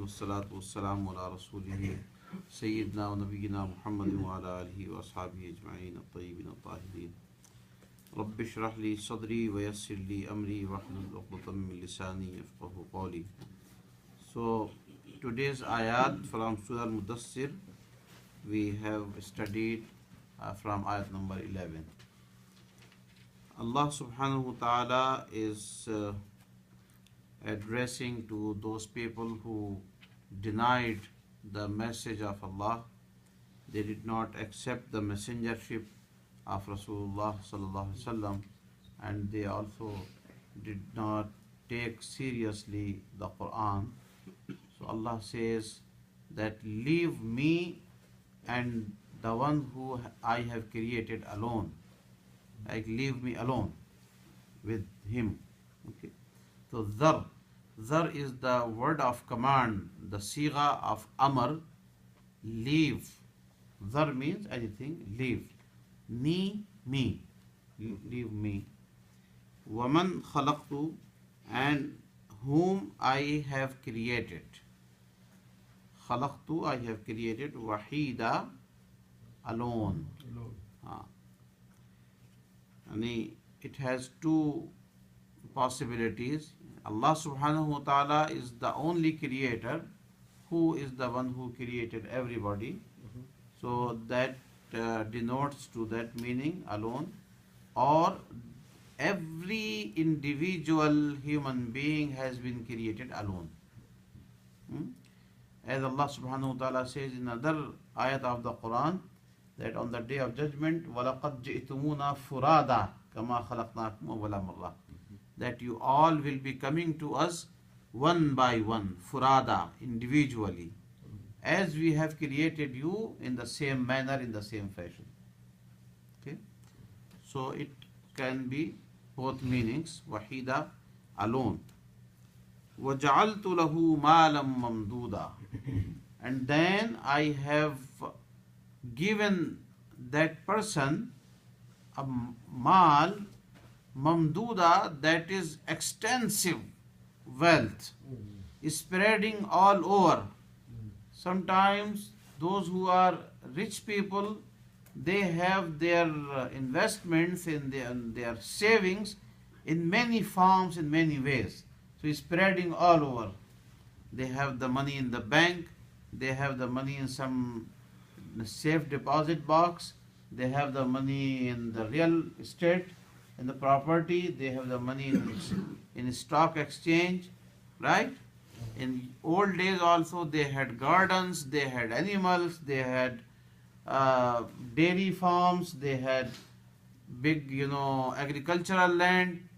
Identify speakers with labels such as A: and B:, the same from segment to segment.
A: wassalatu wassalamu ala rasulihi Sayyidina wa Nabiyyina Muhammadin wa ala alihi wa ashabihi ajma'in at-tayyibin at-tahirin. Rabbi shrah li sadri wa yassir li amri wahlul 'uqdatam min lisani yafqahu qawli. So today's ayat from Surah al Muddaththir we have studied from ayat number 11. Allah subhanahu wa ta'ala is addressing to those people who denied the message of Allah. They did not accept the messengership of Rasulullah sallallahu alaihi wasallam, and they also did not take seriously the Quran. So Allah says that leave me and the one who I have created alone. Like leave me alone with him. Okay. So Zar is the word of command, the sigha of Amr, leave. Zar means anything, leave. Me, leave me. Waman khalaqtu, and whom I have created. Khalaqtu, I have created, wahida, alone. It has two possibilities. Allah subhanahu wa ta'ala is the only creator, who is the one who created everybody. So that denotes to that meaning, alone. Or every individual human being has been created alone. As Allah subhanahu wa ta'ala says in another ayat of the Quran, that on the day of judgment, وَلَقَدْ جِئْتُمُونَا فُرَادًا كَمَا خَلَقْنَاكُمْ أَوَّلَ مَرَّةٍ, that you all will be coming to us one by one, furada, individually, as we have created you in the same manner, in the same fashion. Okay? So it can be both meanings, wahida, alone. وَجَعَلْتُ لَهُ مَالًا مَمْدُودًا, and then I have given that person a mal mamduda, that is extensive wealth, spreading all over. Sometimes those who are rich people, they have their investments in their savings in many forms, in many ways. So spreading all over. They have the money in the bank, they have the money in some safe deposit box, they have the money in the real estate, in the property, they have the money in stock exchange, right? In old days also they had gardens, they had animals, they had dairy farms, they had big, agricultural land.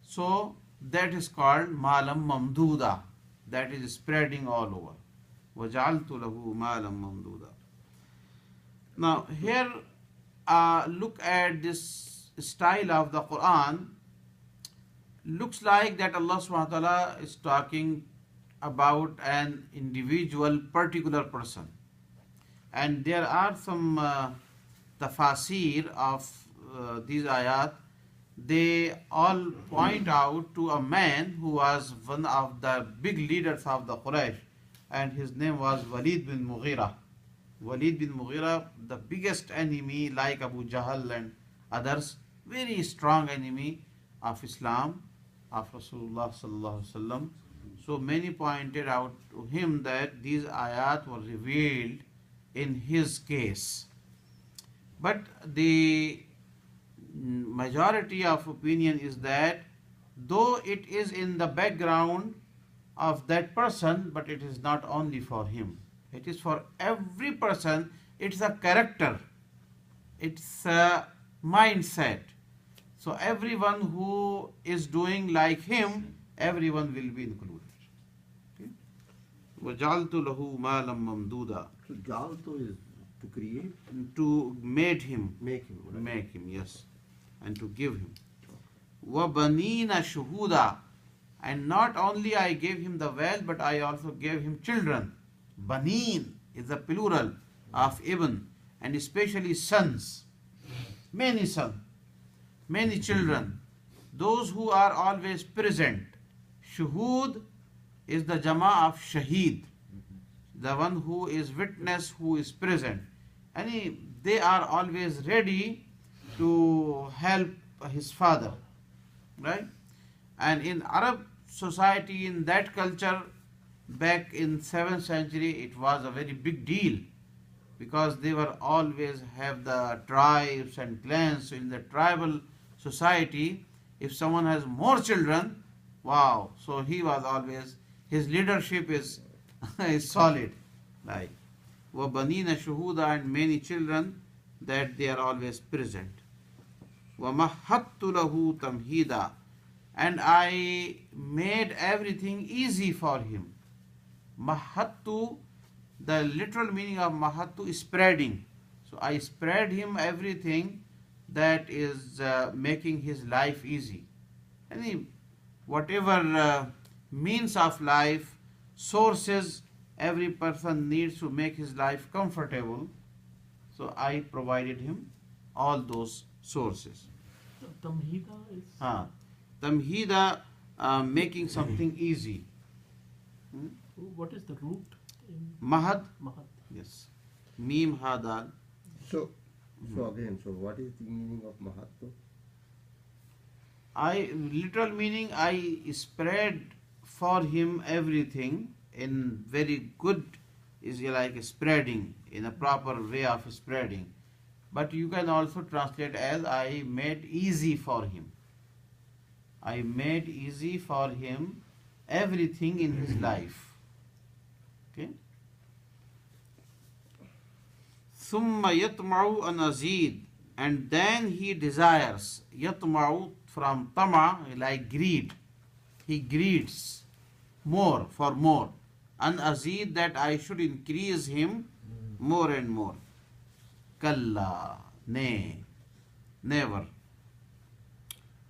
A: So that is called malam mamduda, that is spreading all over. وَجَعَلْتُ لَهُ مَالًا مَمْدُودًا. Now here look at this style of the Quran. Looks like that Allah subhanahu wa ta'ala is talking about an individual, particular person. And there are some tafasir of these ayat. They all point out to a man who was one of the big leaders of the Quraysh, and his name was Walid bin Mughira. Walid bin Mughira, the biggest enemy like Abu Jahl and others, very strong enemy of Islam, of Rasulullah sallallahu alaihi wasallam. So many pointed out to him that these ayat were revealed in his case. But the majority of opinion is that though it is in the background of that person, but it is not only for him. It is for every person. It's a character. It's a mindset. So everyone who is doing like him, everyone will be included. Okay? وَجَعَلْتُ لَهُ مَالًا مَمْدُودًا.
B: So Jalto is to create?
A: To make him.
B: Make him. Right?
A: Make him, yes. And to give him. وَبَنِينَ شُهُودًا. And not only I gave him the wealth, but I also gave him children. Baneen is the plural of ibn, and especially sons. Many sons, many children. Those who are always present. Shuhud is the jama of shaheed. the one who is witness, who is present. And they are always ready to help his father, right? And in Arab society, in that culture, back in 7th century, it was a very big deal because they were always have the tribes and clans. So in the tribal society, if someone has more children, wow, so he was always, his leadership is, is solid. Like, وَبَنِينَ shuhuda, and many children, that they are always present. وَمَهَّدْتُ لَهُ تَمْهِيدًا, and I made everything easy for him. Mahattu, the literal meaning of mahattu is spreading. So I spread him everything that is making his life easy. Whatever means of life, sources every person needs to make his life comfortable. So I provided him all those sources.
C: Tamhida is
A: Tamhida, making something easy.
C: what is the root in
A: Mahad,
C: Mahat?
A: yes. Mim hadal.
B: So again, so what is the meaning of Mahatma?
A: Literal meaning, I spread for him everything in very good, is like spreading, in a proper way of spreading. But you can also translate as I made easy for him. I made easy for him everything in his life. Okay? ثُمَّ يَطْمَعُ أَنْ أَزِيدَ, and then he desires. يَطْمَعُ from tama, like greed. He greeds more, for more. An azid, that I should increase him more and more. Kalla, nay, never.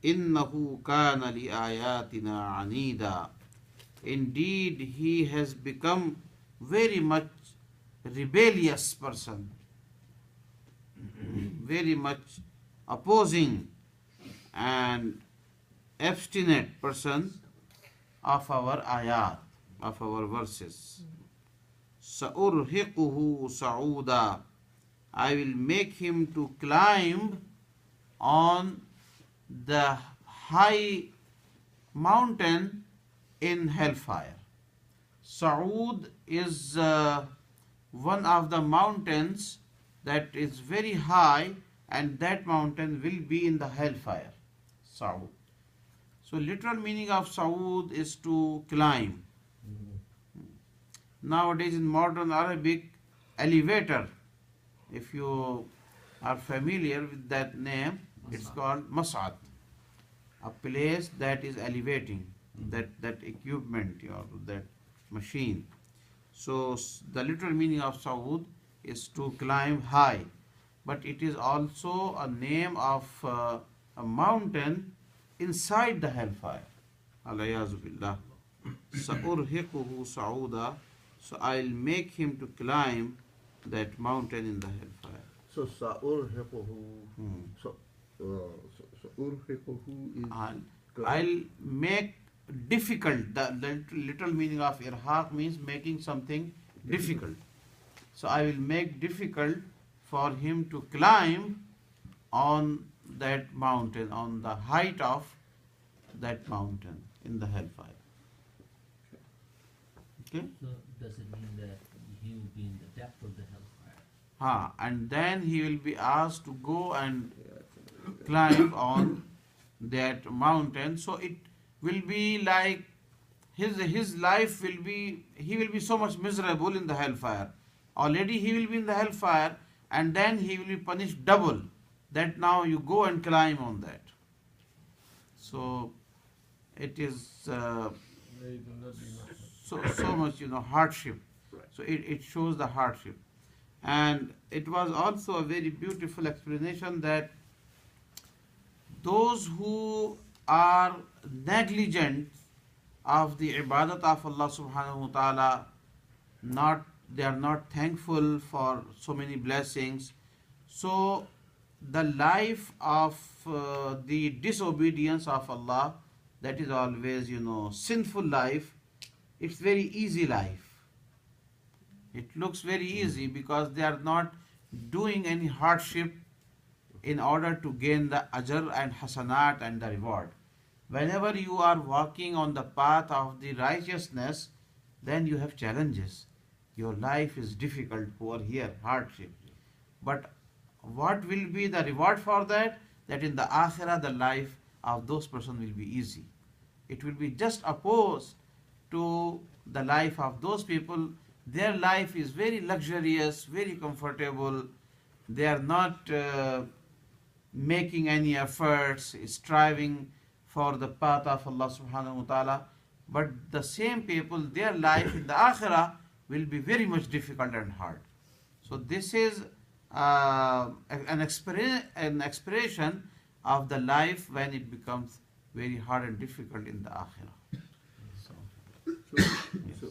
A: Innahu kana li ayatina anida. Indeed, he has become very much rebellious person, very much opposing and abstinent person of our ayat, of our verses. Sa'urhiquhu sa'uda, I will make him to climb on the high mountain in hellfire. Sa'ud is one of the mountains that is very high, and that mountain will be in the hellfire. Sa'ud. So literal meaning of Sa'ud is to climb. Nowadays in modern Arabic, elevator, if you are familiar with that name, it's called Mas'ad. A place that is elevating, that equipment, that machine. So the literal meaning of Sa'ud is to climb high, but it is also a name of a mountain inside the hellfire. Alayazu billah. Sa'urhiquhu sa'uda, so I'll make him to climb that mountain in the hellfire.
B: So Sa'urhiquhu. So Sa'urhiquhu is.
A: I'll make difficult. The literal meaning of irhaq means making something difficult. So I will make difficult for him to climb on that mountain, on the height of that mountain in the hellfire. Okay?
D: So does it mean that he will be in the depth of the hellfire?
A: And then he will be asked to go and climb on that mountain. So it will be like his life will be, he will be so much miserable in the hellfire. Already he will be in the hellfire, and then he will be punished double. That now you go and climb on that. So it is so much hardship. So it shows the hardship. And it was also a very beautiful explanation that those who are negligent of the ibadat of Allah subhanahu wa ta'ala, they are not thankful for so many blessings. So the life of the disobedience of Allah, that is always sinful life, it's very easy life. It looks very easy because they are not doing any hardship in order to gain the ajr and hasanat and the reward. Whenever you are walking on the path of the righteousness, then you have challenges. Your life is difficult over here, hardship. But what will be the reward for that? That in the akhirah, the life of those person will be easy. It will be just opposed to the life of those people. Their life is very luxurious, very comfortable. They are not making any efforts, striving for the path of Allah subhanahu wa ta'ala. But the same people, their life in the akhirah will be very much difficult and hard. So this is an expression of the life when it becomes very hard and difficult in the akhirah. So,
B: So,